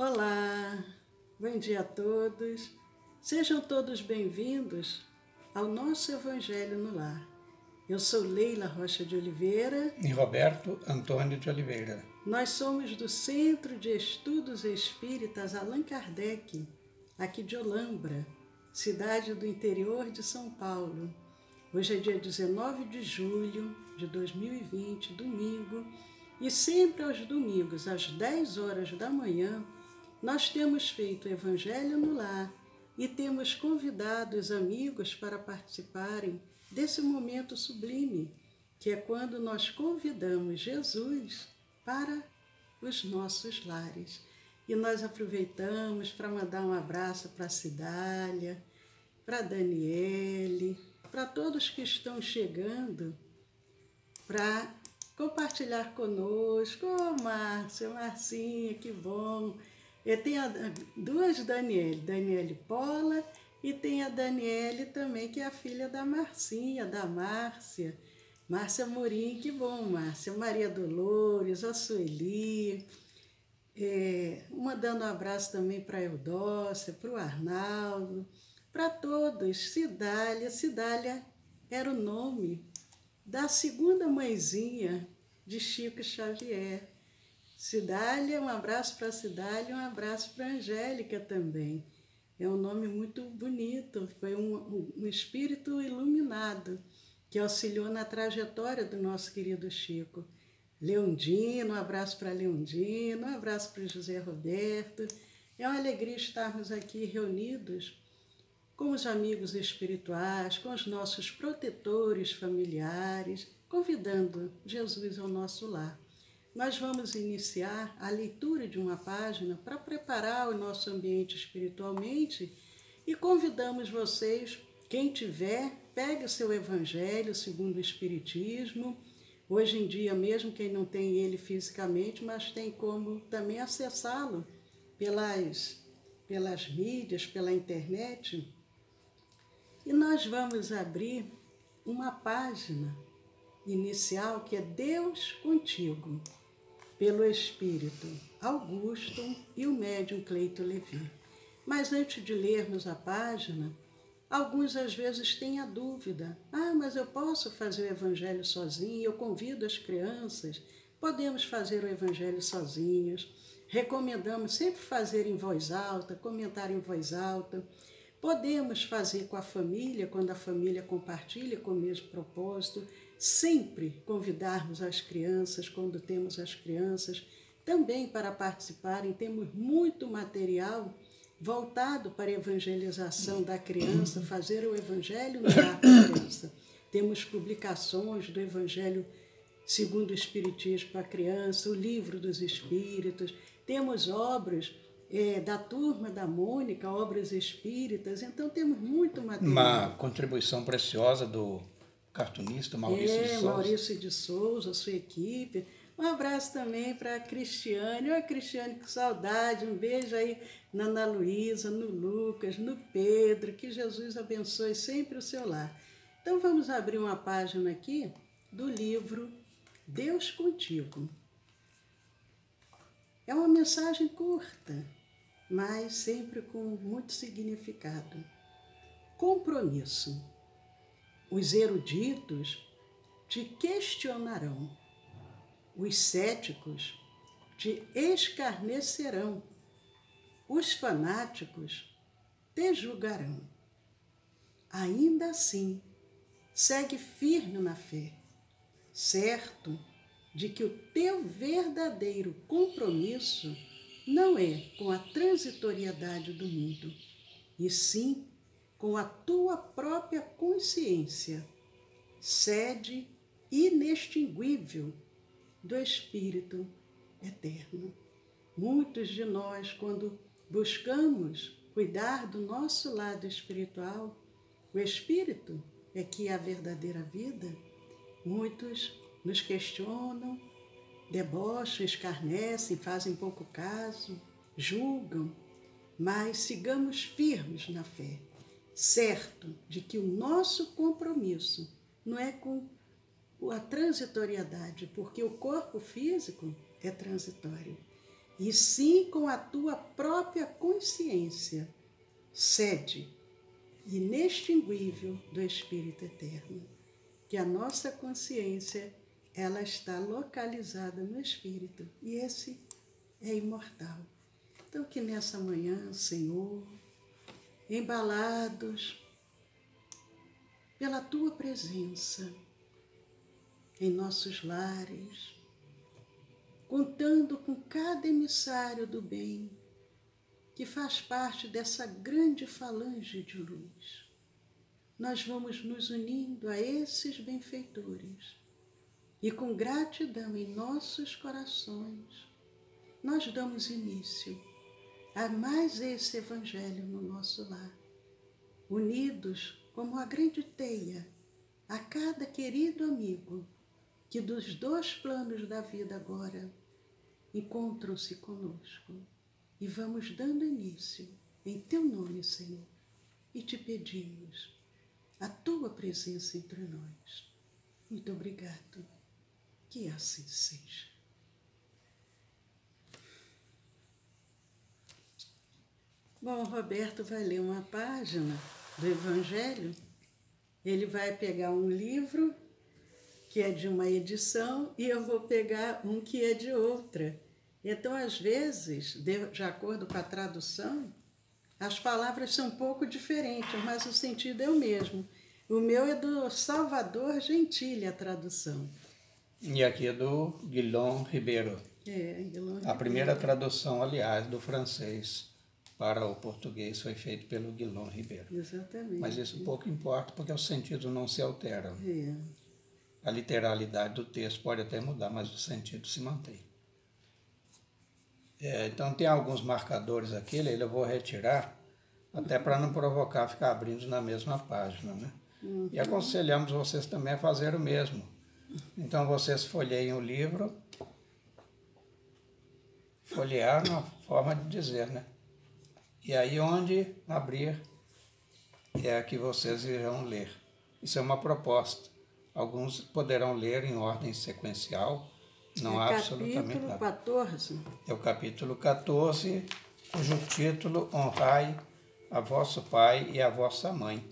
Olá, bom dia a todos. Sejam todos bem-vindos ao nosso Evangelho no Lar. Eu sou Leila Rocha de Oliveira e Roberto Antônio de Oliveira. Nós somos do Centro de Estudos Espíritas Allan Kardec, aqui de Olambra, cidade do interior de São Paulo. Hoje é dia 19 de julho de 2020, domingo, e sempre aos domingos, às 10 horas da manhã, nós temos feito o Evangelho no Lar e temos convidado os amigos para participarem desse momento sublime, que é quando nós convidamos Jesus para os nossos lares. E nós aproveitamos para mandar um abraço para a Cidália, para a Daniele, para todos que estão chegando para compartilhar conosco. Ô, Márcia, Marcinha, que bom! Eu tenho duas Daniele, Daniele Pola, e tem a Daniele também, que é a filha da Marcinha, da Márcia. Márcia Morim, que bom, Márcia. Maria Dolores, a Sueli. Mandando um abraço também para a Eudócia, para o Arnaldo, para todos. Cidália. Cidália era o nome da segunda mãezinha de Chico Xavier. Cidália, um abraço para a Cidália, um abraço para a Angélica também. É um nome muito bonito, foi um espírito iluminado que auxiliou na trajetória do nosso querido Chico. Leondino, um abraço para Leondino, um abraço para José Roberto. É uma alegria estarmos aqui reunidos com os amigos espirituais, com os nossos protetores familiares, convidando Jesus ao nosso lar. Nós vamos iniciar a leitura de uma página para preparar o nosso ambiente espiritualmente e convidamos vocês, quem tiver, pegue o seu Evangelho segundo o Espiritismo. Hoje em dia, mesmo quem não tem ele fisicamente, mas tem como também acessá-lo pelas mídias, pela internet. E nós vamos abrir uma página inicial que é Deus Contigo, pelo Espírito Augusto e o médium Cleito Levi. Mas antes de lermos a página, alguns às vezes têm a dúvida: mas eu posso fazer o Evangelho sozinho? Eu convido as crianças, podemos fazer o Evangelho sozinhos. Recomendamos sempre fazer em voz alta, comentar em voz alta. Podemos fazer com a família, quando a família compartilha com o mesmo propósito. Sempre convidarmos as crianças, quando temos as crianças, também para participarem. Temos muito material voltado para a evangelização da criança, fazer o Evangelho no lar da criança. Temos publicações do Evangelho segundo o Espiritismo para a criança, o Livro dos Espíritos, temos obras da Turma da Mônica, obras espíritas, então temos muito material. Uma contribuição preciosa do cartunista Maurício de Souza. Maurício de Souza, sua equipe. Um abraço também para a Cristiane. Oi, Cristiane, com saudade. Um beijo aí na Ana Luísa, no Lucas, no Pedro. Que Jesus abençoe sempre o seu lar. Então vamos abrir uma página aqui do livro Deus Contigo. É uma mensagem curta, mas sempre com muito significado. Compromisso. Os eruditos te questionarão, os céticos te escarnecerão, os fanáticos te julgarão. Ainda assim, segue firme na fé, certo de que o teu verdadeiro compromisso não é com a transitoriedade do mundo, e sim com a tua própria consciência, sede inextinguível do Espírito Eterno. Muitos de nós, quando buscamos cuidar do nosso lado espiritual, o Espírito é que é a verdadeira vida, muitos nos questionam, debocham, escarnecem, fazem pouco caso, julgam, mas sigamos firmes na fé, certo de que o nosso compromisso não é com a transitoriedade, porque o corpo físico é transitório, e sim com a tua própria consciência, sede inextinguível do Espírito Eterno, que a nossa consciência, ela está localizada no Espírito, e esse é imortal. Então, que nessa manhã, Senhor, embalados pela Tua presença em nossos lares, contando com cada emissário do bem, que faz parte dessa grande falange de luz, nós vamos nos unindo a esses benfeitores e com gratidão em nossos corações, nós damos início a mais esse Evangelho no nosso lar, unidos como a grande teia a cada querido amigo que dos dois planos da vida agora encontram-se conosco. E vamos dando início em Teu nome, Senhor, e te pedimos a Tua presença entre nós. Muito obrigado. Que assim seja. Bom, o Roberto vai ler uma página do Evangelho. Ele vai pegar um livro que é de uma edição e eu vou pegar um que é de outra. Então, às vezes, de acordo com a tradução, as palavras são um pouco diferentes, mas o sentido é o mesmo. O meu é do Salvador Gentili, a tradução. E aqui é do Guilherme Ribeiro. Guilherme A primeira tradução, aliás, do francês para o português foi feita pelo Guilherme Ribeiro. Exatamente. Mas isso pouco importa, porque o sentido não se altera. A literalidade do texto pode até mudar, mas o sentido se mantém. Então tem alguns marcadores aqui, eu vou retirar, até para não provocar ficar abrindo na mesma página, né? E aconselhamos vocês também a fazer o mesmo. Então vocês folheiem o livro, folhear uma forma de dizer, né? E aí onde abrir é a que vocês irão ler. Isso é uma proposta. Alguns poderão ler em ordem sequencial, não há absolutamente nada. Capítulo 14. É o capítulo 14, cujo título Honrai a vosso pai e a vossa mãe.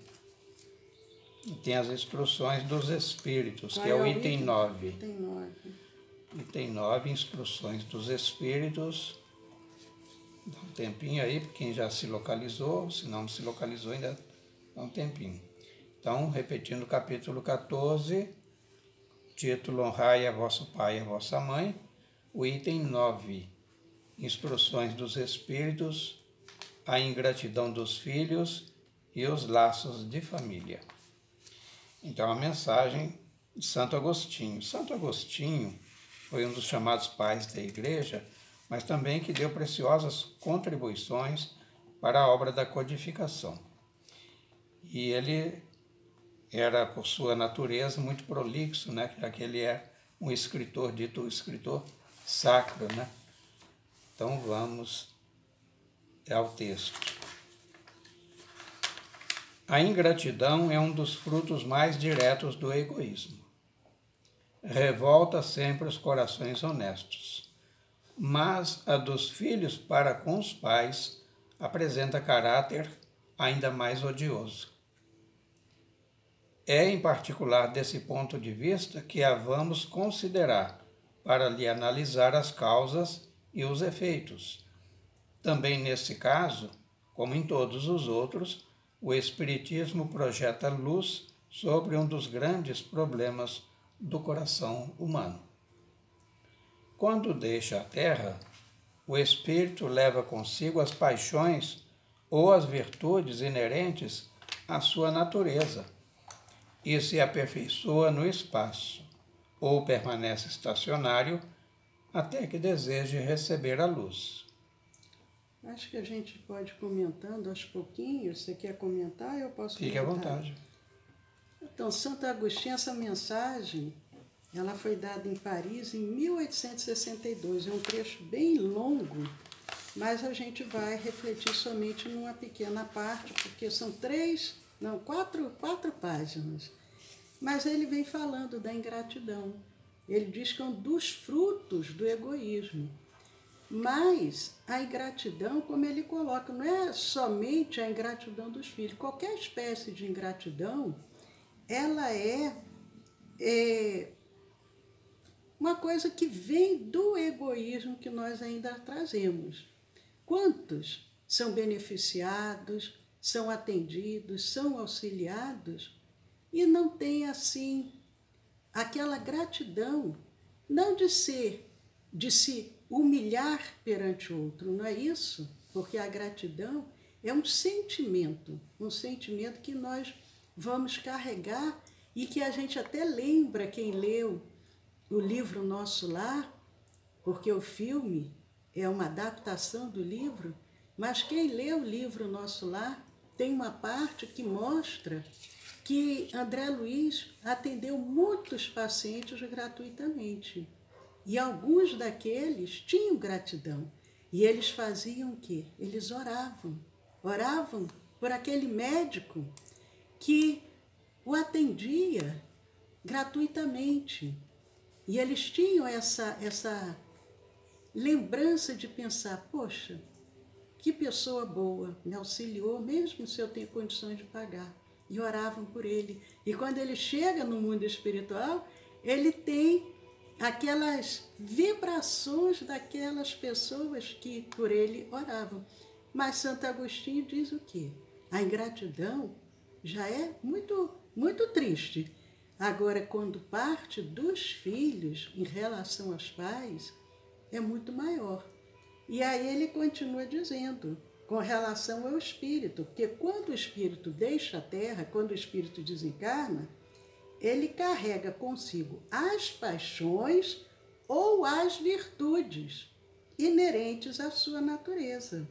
E tem as instruções dos Espíritos, que é o item 9. Item 9, instruções dos Espíritos. Dá um tempinho aí, para quem já se localizou, se não se localizou ainda dá um tempinho. Então, repetindo o capítulo 14, título Honrai a vosso pai e a vossa mãe, o item 9, instruções dos Espíritos, a ingratidão dos filhos e os laços de família. Então, a mensagem de Santo Agostinho. Santo Agostinho foi um dos chamados pais da Igreja, mas também que deu preciosas contribuições para a obra da codificação. E ele era, por sua natureza, muito prolixo, né? Já que ele é um escritor, dito escritor sacro, né? Então vamos ao texto. A ingratidão é um dos frutos mais diretos do egoísmo. Revolta sempre os corações honestos, mas a dos filhos para com os pais apresenta caráter ainda mais odioso. É em particular desse ponto de vista que a vamos considerar para lhe analisar as causas e os efeitos. Também nesse caso, como em todos os outros, o Espiritismo projeta luz sobre um dos grandes problemas do coração humano. Quando deixa a Terra, o Espírito leva consigo as paixões ou as virtudes inerentes à sua natureza e se aperfeiçoa no espaço, ou permanece estacionário até que deseje receber a luz. Acho que a gente pode ir comentando aos pouquinhos. Você quer comentar? Eu posso comentar. Fique à vontade. Então, Santo Agostinho, essa mensagem, ela foi dada em Paris em 1862. É um trecho bem longo, mas a gente vai refletir somente numa pequena parte, porque são quatro páginas. Mas ele vem falando da ingratidão. Ele diz que é um dos frutos do egoísmo. Mas a ingratidão, como ele coloca, não é somente a ingratidão dos filhos. Qualquer espécie de ingratidão, ela é uma coisa que vem do egoísmo que nós ainda trazemos. Quantos são beneficiados, são atendidos, são auxiliados e não tem assim aquela gratidão, não de se humilhar perante o outro, não é isso? Porque a gratidão é um sentimento que nós vamos carregar e que a gente até lembra quem leu o livro Nosso Lar, porque o filme é uma adaptação do livro, mas quem lê o livro Nosso Lar tem uma parte que mostra que André Luiz atendeu muitos pacientes gratuitamente. E alguns daqueles tinham gratidão. E eles faziam o quê? Eles oravam. Oravam por aquele médico que o atendia gratuitamente. E eles tinham essa lembrança de pensar, poxa, que pessoa boa, me auxiliou, mesmo se eu tenho condições de pagar. E oravam por ele. E quando ele chega no mundo espiritual, ele tem aquelas vibrações daquelas pessoas que por ele oravam. Mas Santo Agostinho diz o quê? A ingratidão já é muito, muito triste. Agora, quando parte dos filhos em relação aos pais, é muito maior. E aí ele continua dizendo, com relação ao espírito, porque quando o espírito deixa a terra, quando o espírito desencarna, ele carrega consigo as paixões ou as virtudes inerentes à sua natureza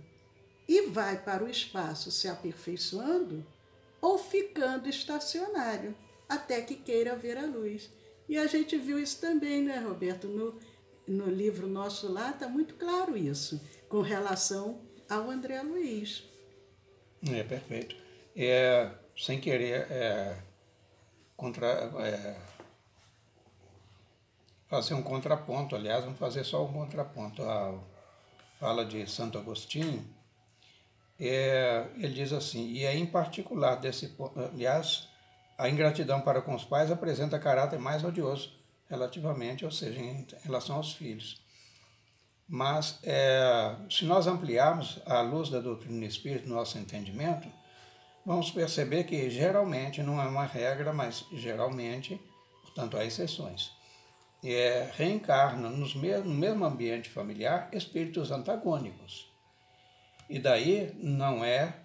e vai para o espaço se aperfeiçoando ou ficando estacionário, até que queira ver a luz. E a gente viu isso também, né, Roberto? No livro Nosso Lar está muito claro isso, com relação ao André Luiz. Perfeito. Sem querer fazer um contraponto, aliás, vamos fazer só um contraponto à fala de Santo Agostinho. Ele diz assim, e em particular desse ponto, aliás, a ingratidão para com os pais apresenta caráter mais odioso relativamente, ou seja, em relação aos filhos. Mas, se nós ampliarmos a luz da doutrina espírita no nosso entendimento, vamos perceber que geralmente, não é uma regra, mas geralmente, portanto, há exceções, reencarnam no mesmo ambiente familiar espíritos antagônicos. E daí não é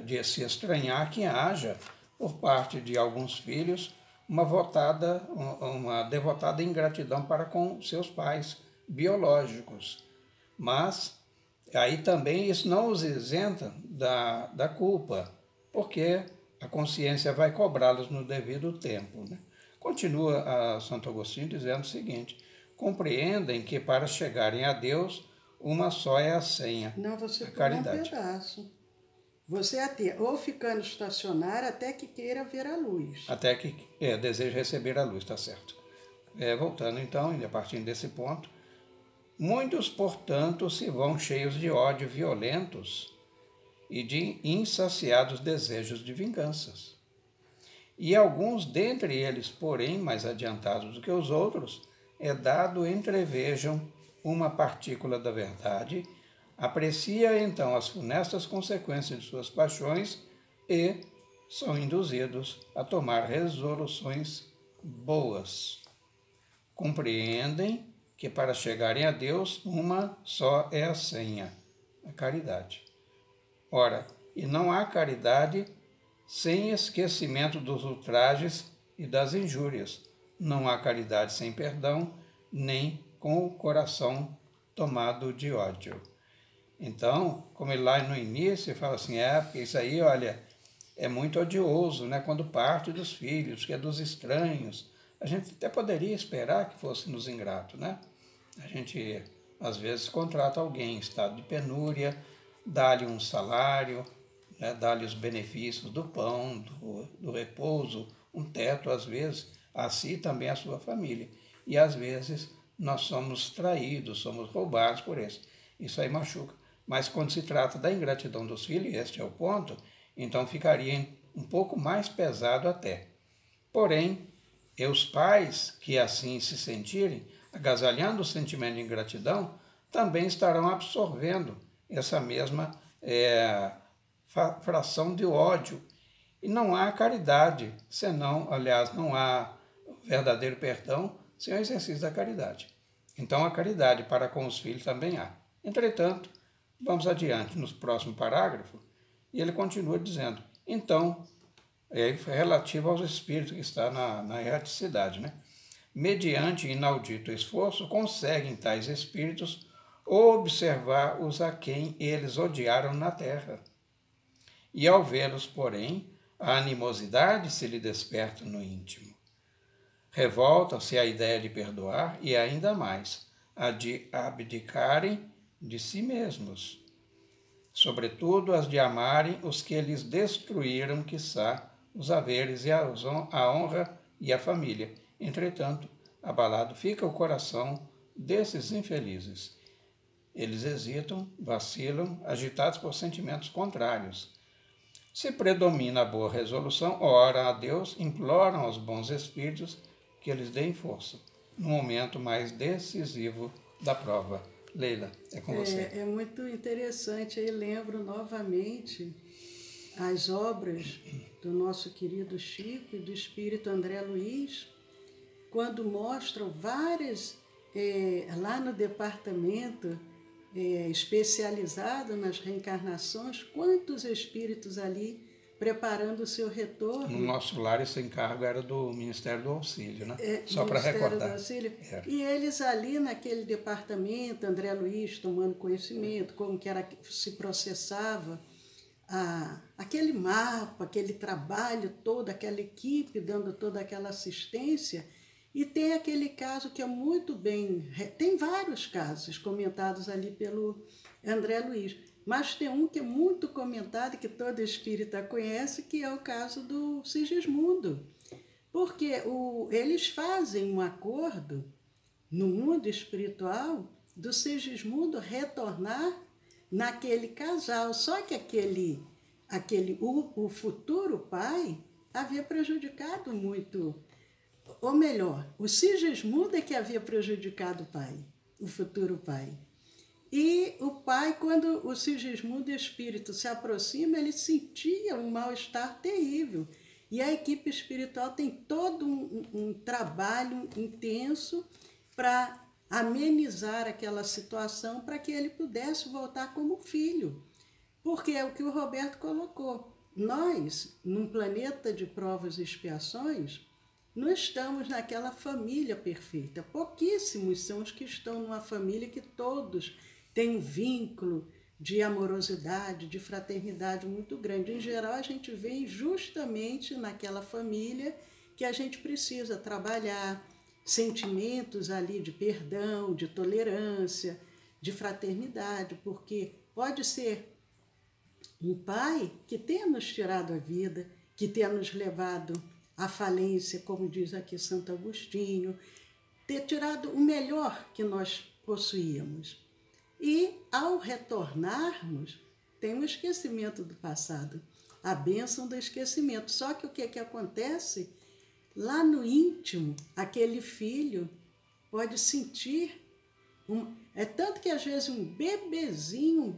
de se estranhar que haja, por parte de alguns filhos, uma devotada ingratidão para com seus pais biológicos. Mas aí também isso não os isenta da culpa, porque a consciência vai cobrá-los no devido tempo, né? Continua Santo Agostinho dizendo o seguinte, compreendem que para chegarem a Deus, uma só é a senha, não, você a caridade. Um pedaço. Você ou ficando estacionário até que queira ver a luz. Até que deseja receber a luz, está certo. Voltando então, a partir desse ponto, muitos, portanto, se vão cheios de ódio violentos e de insaciados desejos de vinganças. E alguns dentre eles, porém, mais adiantados do que os outros, dado entrevejam uma partícula da verdade, aprecia então as funestas consequências de suas paixões e são induzidos a tomar resoluções boas. Compreendem que para chegarem a Deus, uma só é a senha, a caridade. Ora, e não há caridade sem esquecimento dos ultrajes e das injúrias. Não há caridade sem perdão, nem com o coração tomado de ódio. Então, como ele lá no início fala assim, porque isso aí, olha, é muito odioso, né? Quando parte dos filhos, que é dos estranhos. A gente até poderia esperar que fosse nos ingrato, né? A gente, às vezes, contrata alguém em estado de penúria, dá-lhe um salário, né? Dá-lhe os benefícios do pão, do repouso, um teto, às vezes, a si também a sua família. E, às vezes, nós somos traídos, somos roubados por esse. Isso aí machuca. Mas quando se trata da ingratidão dos filhos, e este é o ponto, então ficaria um pouco mais pesado até. Porém, os pais que assim se sentirem, agasalhando o sentimento de ingratidão, também estarão absorvendo essa mesma fração de ódio. E não há caridade, senão, aliás, não há verdadeiro perdão sem o exercício da caridade. Então, a caridade para com os filhos também há. Entretanto, vamos adiante no próximo parágrafo, e ele continua dizendo, então, relativo aos espíritos que está na erraticidade, né? Mediante inaudito esforço, conseguem tais espíritos observar os a quem eles odiaram na terra. E ao vê-los, porém, a animosidade se lhe desperta no íntimo. Revoltam-se à ideia de perdoar e ainda mais, a de abdicarem de si mesmos. Sobretudo as de amarem os que lhes destruíram, quiçá, os haveres e a honra e a família. Entretanto, abalado fica o coração desses infelizes. Eles hesitam, vacilam, agitados por sentimentos contrários. Se predomina a boa resolução, oram a Deus, imploram aos bons espíritos que eles deem força, no momento mais decisivo da prova. Leila, é com você. É muito interessante. Aí lembro novamente as obras do nosso querido Chico e do espírito André Luiz, quando mostram várias, lá no departamento especializado nas reencarnações, quantos espíritos ali preparando o seu retorno. No nosso lar, esse encargo era do Ministério do Auxílio, né? Só para recordar. Do Auxílio. E eles ali naquele departamento, André Luiz tomando conhecimento, como que era, se processava aquele mapa, aquele trabalho todo, aquela equipe dando toda aquela assistência. E tem aquele caso que é muito bem... Tem vários casos comentados ali pelo André Luiz, mas tem um que é muito comentado, que todo espírita conhece, que é o caso do Sigismundo. Porque eles fazem um acordo no mundo espiritual do Sigismundo retornar naquele casal. Só que o futuro pai havia prejudicado muito... Ou melhor, o Sigismundo é que havia prejudicado o pai, o futuro pai. E o pai, quando o Sigismundo espírito se aproxima, ele sentia um mal-estar terrível. E a equipe espiritual tem todo um trabalho intenso para amenizar aquela situação, para que ele pudesse voltar como filho. Porque é o que o Roberto colocou. Nós, num planeta de provas e expiações, não estamos naquela família perfeita. Pouquíssimos são os que estão numa família que todos têm um vínculo de amorosidade, de fraternidade muito grande. Em geral, a gente vê justamente naquela família que a gente precisa trabalhar sentimentos ali de perdão, de tolerância, de fraternidade, porque pode ser um pai que tenha nos tirado a vida, que tenha nos levado à falência, como diz aqui Santo Agostinho, ter tirado o melhor que nós possuíamos. E, ao retornarmos, tem um esquecimento do passado, a bênção do esquecimento. Só que o que acontece? Lá no íntimo, aquele filho pode sentir... É tanto que, às vezes, um bebezinho,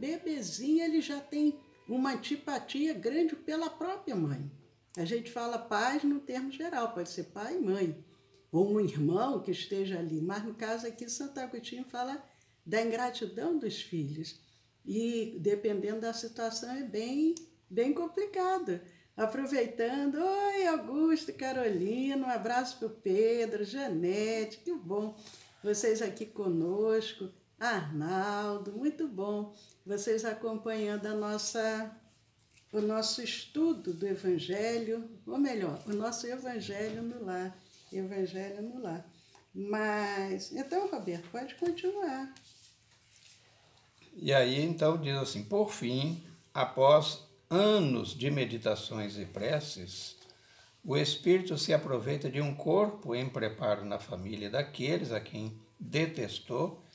ele já tem uma antipatia grande pela própria mãe. A gente fala pais no termo geral, pode ser pai e mãe, ou um irmão que esteja ali. Mas, no caso aqui, Santo Agostinho fala da ingratidão dos filhos. E, dependendo da situação, é bem complicado. Aproveitando, oi, Augusto, Carolina, um abraço para o Pedro, Janete, que bom vocês aqui conosco, Arnaldo, muito bom vocês acompanhando o nosso estudo do Evangelho, ou melhor, o nosso Evangelho no Lar. Evangelho no Lar. Mas, então, Roberto, pode continuar. E aí, então, diz assim, por fim, após anos de meditações e preces, o espírito se aproveita de um corpo em preparo na família daqueles a quem detestou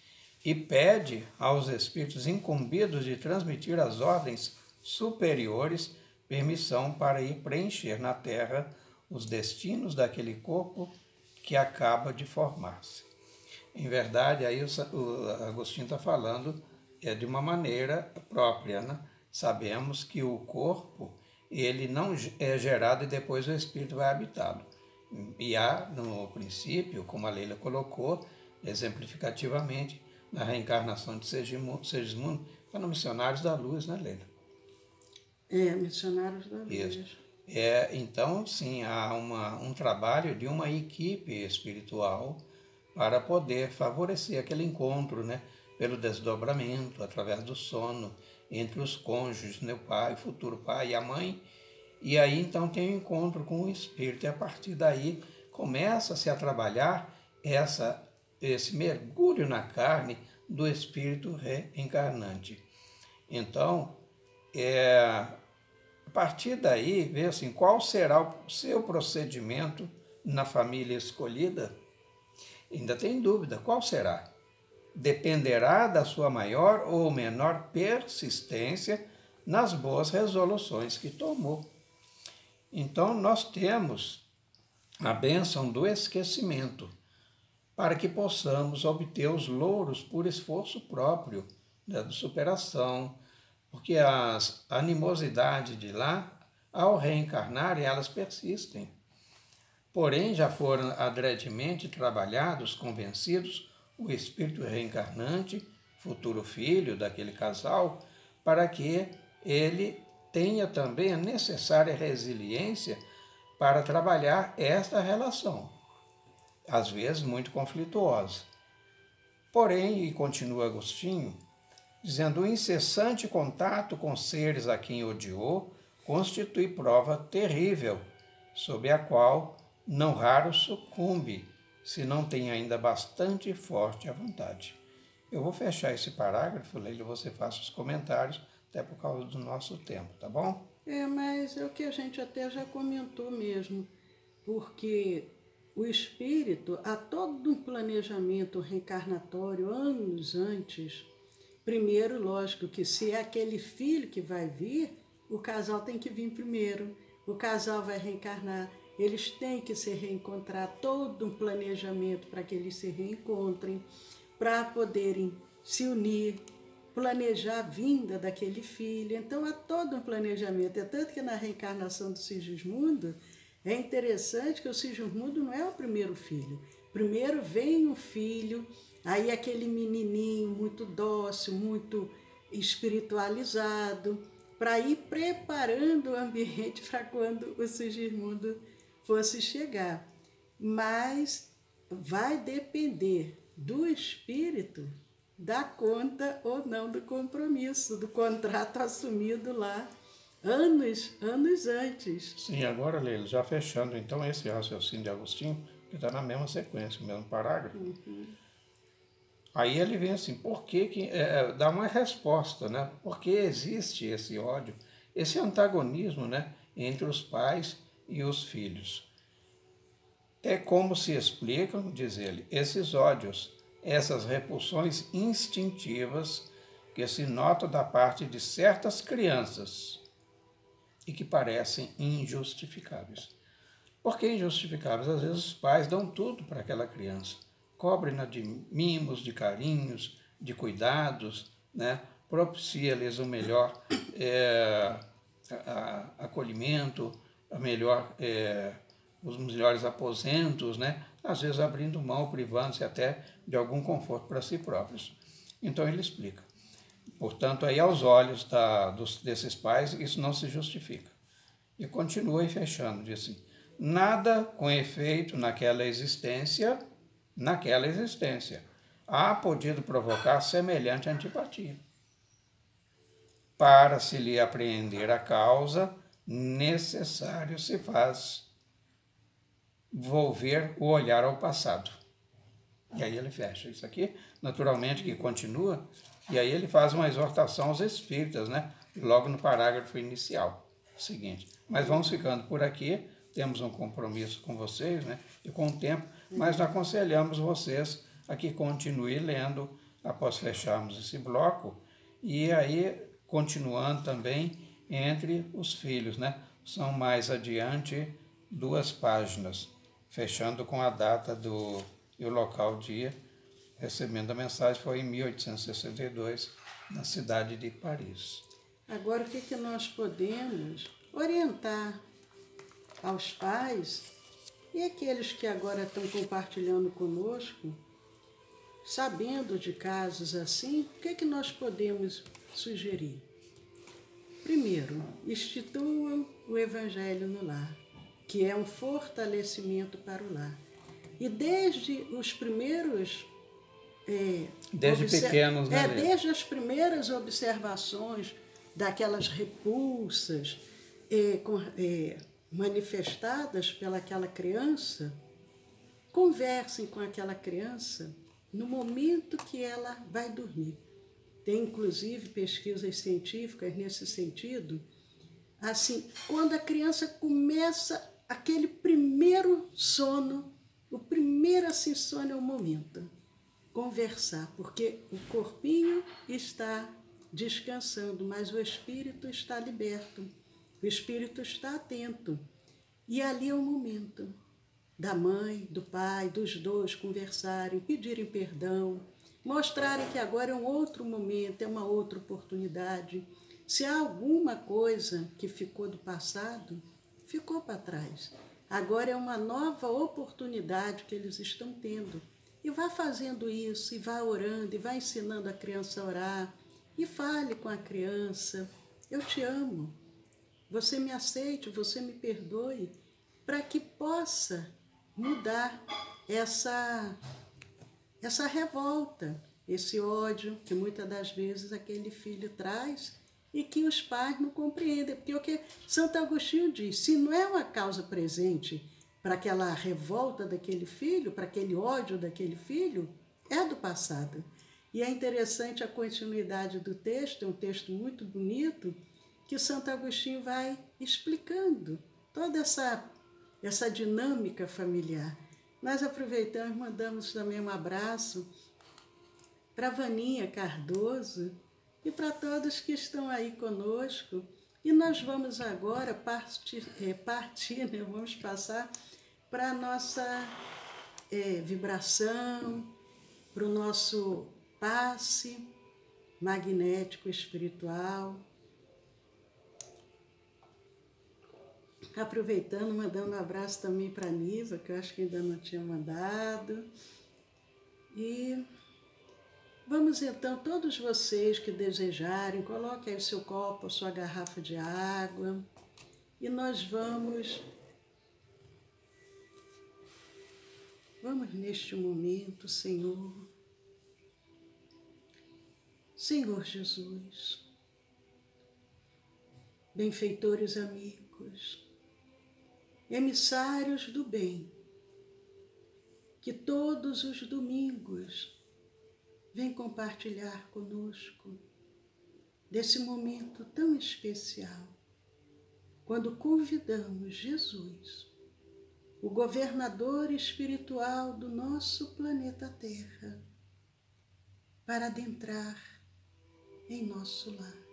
e pede aos espíritos incumbidos de transmitir às ordens superiores permissão para ir preencher na Terra os destinos daquele corpo que acaba de formar-se. Em verdade, aí o Agostinho está falando de uma maneira própria, né? Sabemos que o corpo, ele não é gerado e depois o espírito vai habitá-lo. E há, no princípio, como a Leila colocou, exemplificativamente, na reencarnação de Segismundo, está no Missionários da Luz, né, Leila? Missionários da Luz. Isso. Então, sim, há um trabalho de uma equipe espiritual para poder favorecer aquele encontro, né, pelo desdobramento, através do sono, entre os cônjuges, né, o pai, o futuro pai e a mãe. E aí, então, tem um encontro com o espírito, e a partir daí começa-se a trabalhar esse mergulho na carne do espírito reencarnante. Então, a partir daí, ver assim, qual será o seu procedimento na família escolhida. Ainda tem dúvida, qual será? Dependerá da sua maior ou menor persistência nas boas resoluções que tomou. Então, nós temos a bênção do esquecimento, para que possamos obter os louros por esforço próprio, né, de superação, porque as animosidades de lá, ao reencarnar, elas persistem. Porém, já foram adredemente trabalhados, convencidos, o espírito reencarnante, futuro filho daquele casal, para que ele tenha também a necessária resiliência para trabalhar esta relação, às vezes muito conflituosa. Porém, e continua Agostinho, dizendo, o incessante contato com seres a quem odiou constitui prova terrível, sob a qual não raro sucumbe, se não tem ainda bastante forte a vontade. Eu vou fechar esse parágrafo, Leila, você faça os comentários, até por causa do nosso tempo, tá bom? Mas é o que a gente até já comentou mesmo, porque o espírito, há todo um planejamento reencarnatório anos antes. Primeiro, lógico que se é aquele filho que vai vir, o casal tem que vir primeiro, o casal vai reencarnar, eles têm que se reencontrar, todo um planejamento para que eles se reencontrem, para poderem se unir, planejar a vinda daquele filho. Então há todo um planejamento, é tanto que na reencarnação do Sigismundo, é interessante que o Sigismundo não é o primeiro filho. Primeiro vem um filho, aí aquele menininho muito dócil, muito espiritualizado, para ir preparando o ambiente para quando o Sigismundo fosse chegar. Mas vai depender do espírito dar conta ou não do compromisso, do contrato assumido lá anos antes. Sim, agora, Leila, já fechando então esse raciocínio de Agostinho, que está na mesma sequência, no mesmo parágrafo. Aí ele vem assim, por que dá uma resposta, né? Por que existe esse ódio, esse antagonismo, né, entre os pais e os filhos? É como se explicam, diz ele, esses ódios, essas repulsões instintivas que se notam da parte de certas crianças e que parecem injustificáveis. Por que injustificáveis? Às vezes os pais dão tudo para aquela criança, cobrem-na de mimos, de carinhos, de cuidados, né? Propicia-lhes o melhor acolhimento, os melhores aposentos, né? Às vezes abrindo mão, privando-se até de algum conforto para si próprios. Então ele explica. Portanto, aí aos olhos desses pais, isso não se justifica. E continua aí fechando, diz assim, nada com efeito naquela existência, há podido provocar semelhante antipatia. Para se lhe apreender a causa, necessário se faz volver o olhar ao passado. E aí ele fecha isso aqui, naturalmente que continua, e aí ele faz uma exortação aos espíritas, né? Logo no parágrafo inicial, seguinte. Mas vamos ficando por aqui, temos um compromisso com vocês, né? E com o tempo, mas aconselhamos vocês a que continue lendo após fecharmos esse bloco, e aí continuando também entre os filhos, né? São mais adiante 2 páginas, fechando com a data e o local, dia, recebendo a mensagem, foi em 1862, na cidade de Paris. Agora, o que nós podemos orientar aos pais e aqueles que agora estão compartilhando conosco, sabendo de casos assim, o que nós podemos sugerir? Primeiro, instituam o Evangelho no lar, que é um fortalecimento para o lar. E desde os primeiros... pequenos, né? Desde as primeiras observações daquelas repulsas manifestadas pelaquela criança, conversem com aquela criança no momento que ela vai dormir. Tem, inclusive, pesquisas científicas nesse sentido. Assim, quando a criança começa aquele primeiro sono, o primeiro assim sono é o momento. Conversar, porque o corpinho está descansando, mas o espírito está liberto, o espírito está atento. E ali é o momento da mãe, do pai, dos dois conversarem, pedirem perdão, mostrarem que agora é um outro momento, é uma outra oportunidade. Se há alguma coisa que ficou do passado, ficou para trás. Agora é uma nova oportunidade que eles estão tendo. E vá fazendo isso, e vá orando, e vá ensinando a criança a orar, e fale com a criança: eu te amo, você me aceite, você me perdoe, para que possa mudar essa revolta, esse ódio que muitas das vezes aquele filho traz e que os pais não compreendem. Porque o que Santo Agostinho diz, se não é uma causa presente para aquela revolta daquele filho, para aquele ódio daquele filho, é do passado. E é interessante a continuidade do texto, é um texto muito bonito, que Santo Agostinho vai explicando toda essa dinâmica familiar. Nós aproveitamos, mandamos também um abraço para Vaninha Cardoso e para todos que estão aí conosco. E nós vamos agora partir, né? Vamos passar para a nossa vibração, para o nosso passe magnético espiritual. Aproveitando, mandando um abraço também para a Nisa, que eu acho que ainda não tinha mandado. E vamos então, todos vocês que desejarem, coloquem aí o seu copo, a sua garrafa de água, e nós vamos neste momento, Senhor Jesus, benfeitores amigos, emissários do bem, que todos os domingos vêm compartilhar conosco desse momento tão especial, quando convidamos Jesus, o governador espiritual do nosso planeta Terra, para adentrar em nosso lar.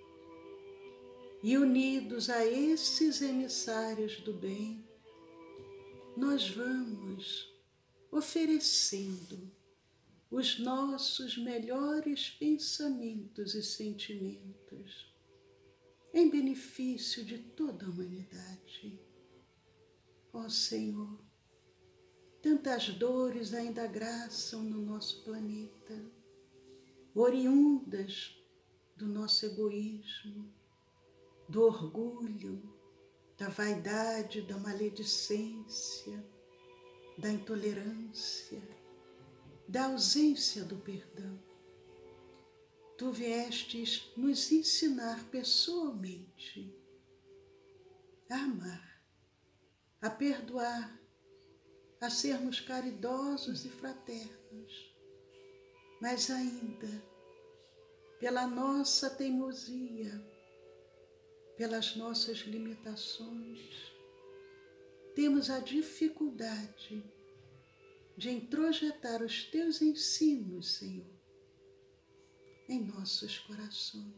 E unidos a esses emissários do bem, nós vamos oferecendo os nossos melhores pensamentos e sentimentos em benefício de toda a humanidade. Ó Senhor, tantas dores ainda graçam no nosso planeta, oriundas do nosso egoísmo, do orgulho, da vaidade, da maledicência, da intolerância, da ausência do perdão. Tu viestes nos ensinar pessoalmente a amar, a perdoar, a sermos caridosos e fraternos, mas ainda, pela nossa teimosia, pelas nossas limitações, temos a dificuldade de introjetar os teus ensinos, Senhor, em nossos corações.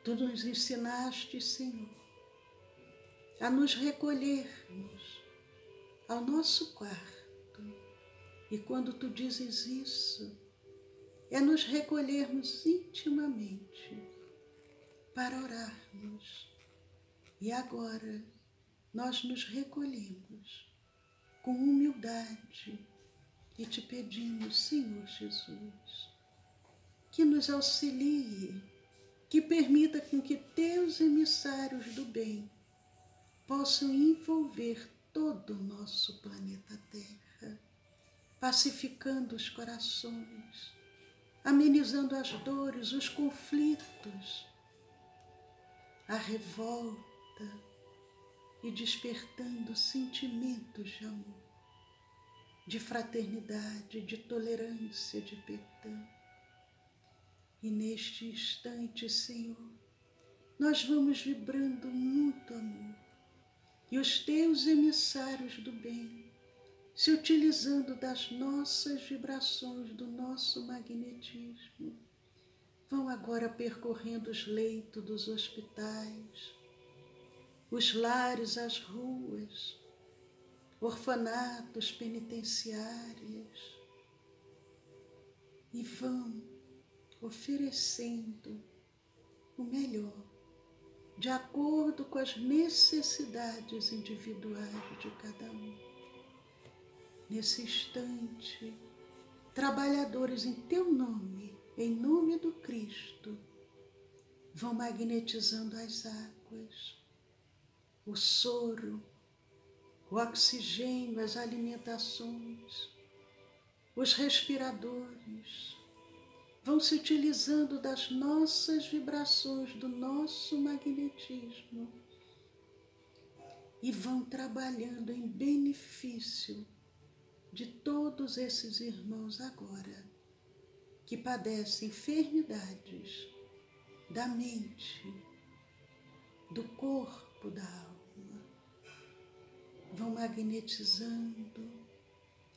Tu nos ensinaste, Senhor, a nos recolhermos ao nosso quarto. E quando tu dizes isso, é nos recolhermos intimamente para orarmos. E agora nós nos recolhemos com humildade e te pedimos, Senhor Jesus, que nos auxilie, que permita com que teus emissários do bem possam envolver todo o nosso planeta Terra, pacificando os corações, amenizando as dores, os conflitos, a revolta e despertando sentimentos de amor, de fraternidade, de tolerância, de perdão. E neste instante, Senhor, nós vamos vibrando muito amor. E os teus emissários do bem, se utilizando das nossas vibrações, do nosso magnetismo, vão agora percorrendo os leitos dos hospitais, os lares, as ruas, orfanatos, penitenciárias, e vão oferecendo o melhor, de acordo com as necessidades individuais de cada um. Nesse instante, trabalhadores em teu nome, em nome do Cristo, vão magnetizando as águas, o soro, o oxigênio, as alimentações, os respiradores, vão se utilizando das nossas vibrações, do nosso magnetismo, e vão trabalhando em benefício de todos esses irmãos agora que padecem enfermidades da mente, do corpo, da alma. Vão magnetizando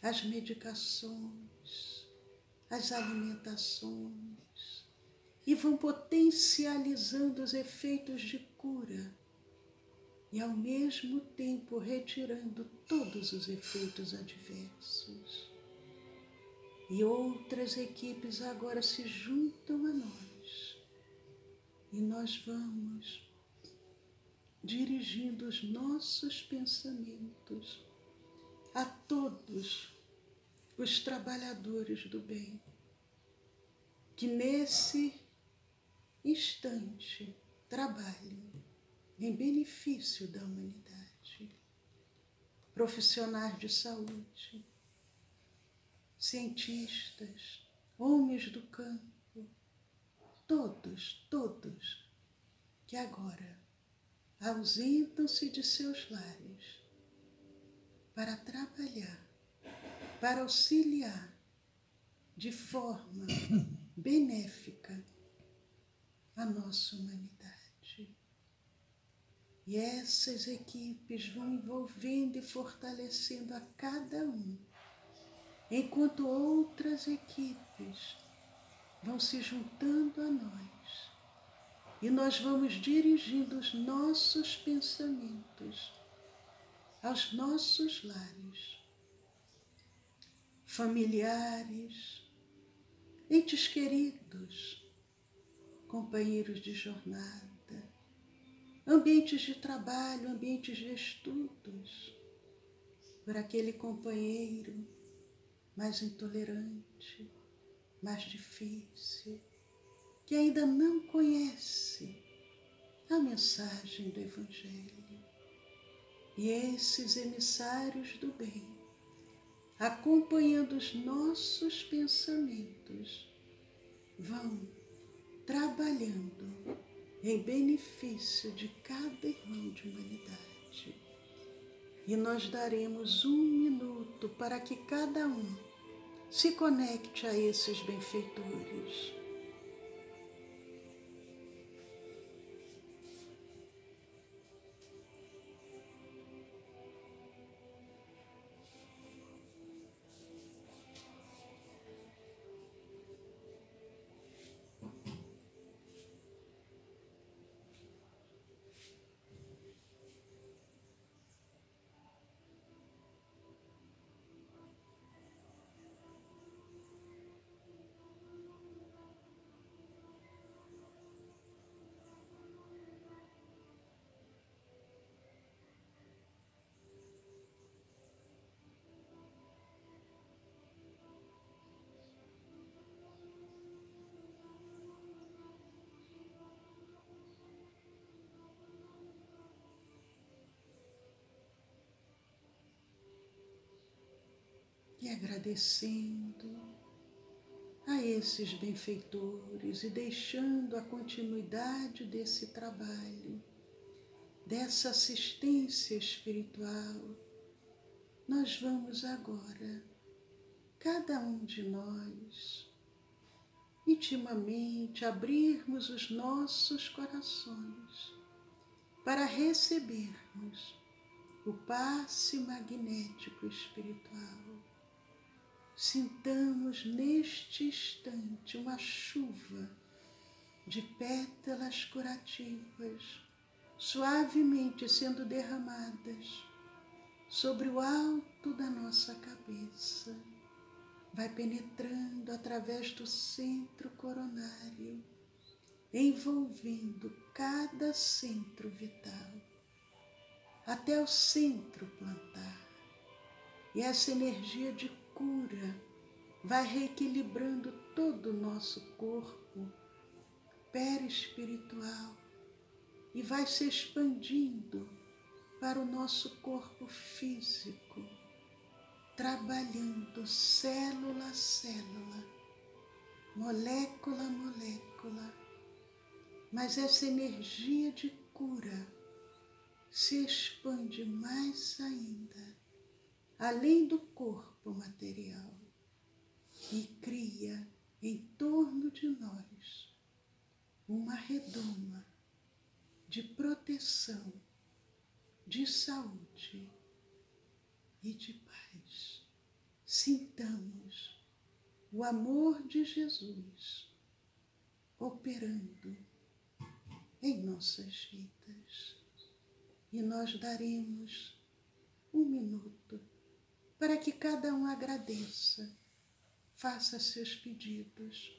as medicações, as alimentações, e vão potencializando os efeitos de cura e ao mesmo tempo retirando todos os efeitos adversos. E outras equipes agora se juntam a nós e nós vamos dirigindo os nossos pensamentos a todos os trabalhadores do bem, que nesse instante trabalhem em benefício da humanidade. Profissionais de saúde, cientistas, homens do campo, todos que agora ausentam-se de seus lares para trabalhar, para auxiliar de forma benéfica a nossa humanidade. E essas equipes vão envolvendo e fortalecendo a cada um, enquanto outras equipes vão se juntando a nós. E nós vamos dirigindo os nossos pensamentos aos nossos lares, familiares, entes queridos, companheiros de jornada, ambientes de trabalho, ambientes de estudos, por aquele companheiro mais intolerante, mais difícil, que ainda não conhece a mensagem do Evangelho. E esses emissários do bem, acompanhando os nossos pensamentos, vão trabalhando em benefício de cada irmão de humanidade. E nós daremos 1 minuto para que cada um se conecte a esses benfeitores. agradecendo a esses benfeitores e deixando a continuidade desse trabalho, dessa assistência espiritual, nós vamos agora, cada um de nós, intimamente abrirmos os nossos corações para recebermos o passe magnético espiritual. Sintamos neste instante uma chuva de pétalas curativas suavemente sendo derramadas sobre o alto da nossa cabeça. Vai penetrando através do centro coronário, envolvendo cada centro vital, até o centro plantar. E essa energia de cura vai reequilibrando todo o nosso corpo perispiritual e vai se expandindo para o nosso corpo físico, trabalhando célula a célula, molécula a molécula. Mas essa energia de cura se expande mais ainda, além do corpo material, e cria em torno de nós uma redoma de proteção, de saúde e de paz. Sintamos o amor de Jesus operando em nossas vidas. E nós daremos 1 minuto para que cada um agradeça, faça seus pedidos,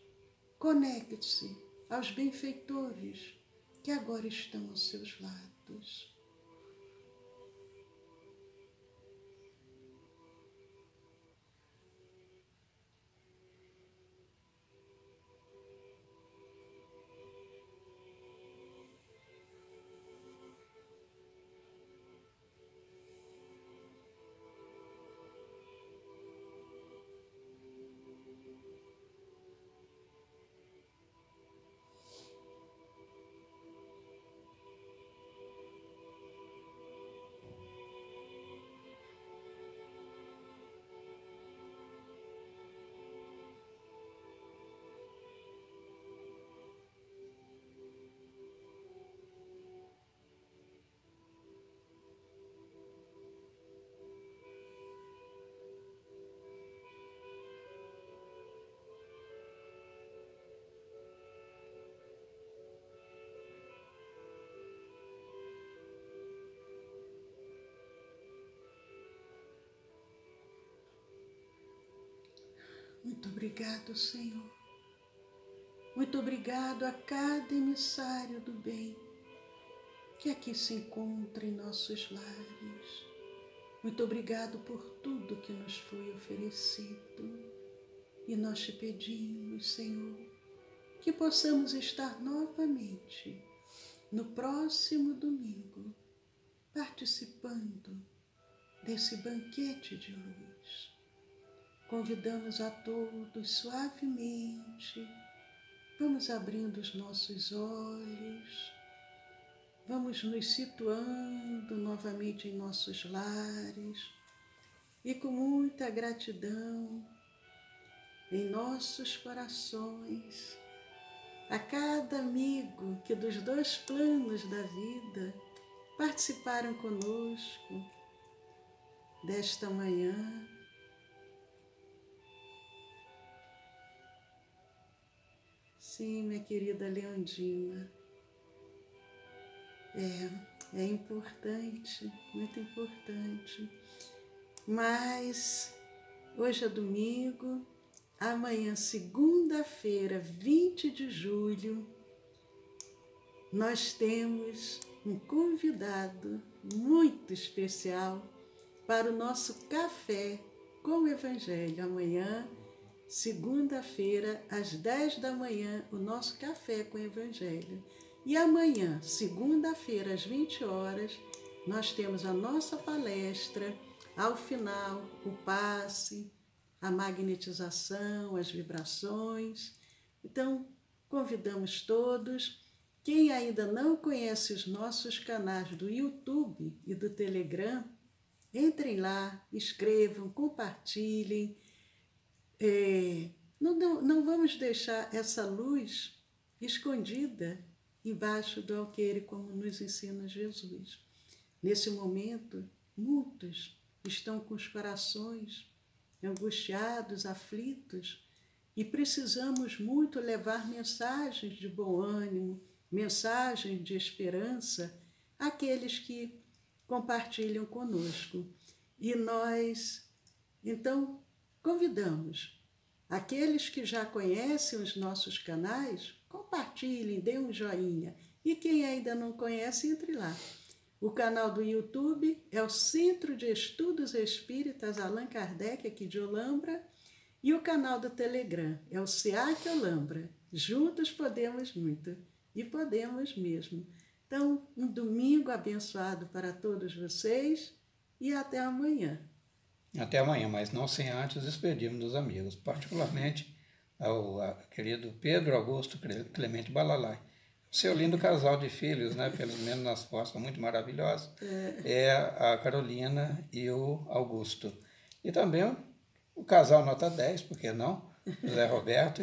conecte-se aos benfeitores que agora estão aos seus lados. Muito obrigado, Senhor. Muito obrigado a cada emissário do bem que aqui se encontra em nossos lares. Muito obrigado por tudo que nos foi oferecido. E nós te pedimos, Senhor, que possamos estar novamente no próximo domingo, participando desse banquete de luz. Convidamos a todos suavemente, vamos abrindo os nossos olhos, vamos nos situando novamente em nossos lares e com muita gratidão em nossos corações a cada amigo que dos 2 planos da vida participaram conosco desta manhã. Sim, minha querida Leondina, é importante, muito importante. Mas hoje é domingo, amanhã, segunda-feira, 20 de julho, nós temos um convidado muito especial para o nosso café com o Evangelho. Amanhã, segunda-feira, às 10 da manhã, o nosso café com o Evangelho. E amanhã, segunda-feira, às 20 horas, nós temos a nossa palestra. Ao final, o passe a magnetização, as vibrações. Então, convidamos todos. Quem ainda não conhece os nossos canais do YouTube e do Telegram, entrem lá, escrevam, compartilhem. Não vamos deixar essa luz escondida embaixo do alqueire, como nos ensina Jesus. Nesse momento, muitos estão com os corações angustiados, aflitos, e precisamos muito levar mensagens de bom ânimo, mensagens de esperança àqueles que compartilham conosco. E nós, então, convidamos aqueles que já conhecem os nossos canais, compartilhem, dêem um joinha. E quem ainda não conhece, entre lá. O canal do YouTube é o Centro de Estudos Espíritas Allan Kardec, aqui de Olambra, e o canal do Telegram é o SEAC Olambra. Juntos podemos muito, e podemos mesmo. Então, um domingo abençoado para todos vocês e até amanhã. Até amanhã, mas não sem antes despedirmos dos amigos, particularmente ao querido Pedro Augusto Clemente Balalai. Seu lindo casal de filhos, né? Pelo menos nas fotos, são muito maravilhosos. É a Carolina e o Augusto. E também o casal nota 10, por que não? José Roberto